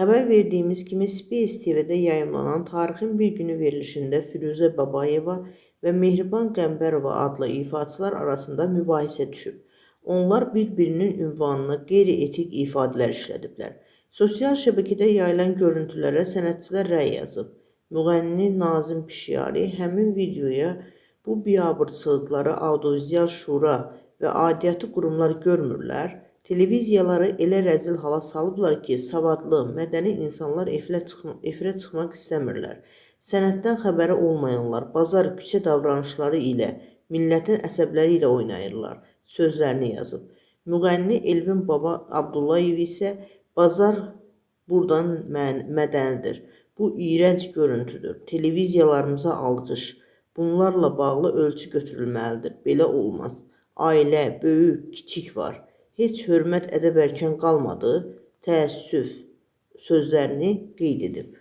Xəbər verdiyimiz kimi Space TV-də yayımlanan Tarixin Bir Günü verilişində Firuzə Babayeva və Mehriban Qəmbərova adlı ifaçılar arasında mübahisə düşüb. Onlar bir-birinin ünvanına qeyri-etik ifadələr işlədiblər. Sosial şəbəkədə yayılan görüntülərə sənətçilər rəy yazıb. Müğənni Nazim Pişiari həmin videoya bu biabırçılıqları audiovizual şura və aidiyyatı qurumlar görmürlər, televiziyaları elə rəzil hala salıblar ki, savadlı, mədəni insanlar efirə çıxmaq istəmirlər. Sənətdən xəbəri olmayanlar bazar küçə davranışları ilə, millətin əsəbləri ilə oynayırlar, sözlərini yazıb. Müğənni Elvin Baba Abdullayev isə bazar buradan mədənidir. Bu iyrənc görüntüdür. Televiziyalarımıza alqış. Bunlarla bağlı ölçü götürülməlidir. Belə olmaz. Ailə, böyük, kiçik var. Heç hörmət ədəb erkən qalmadı, təəssüf sözlərini qeyd edib.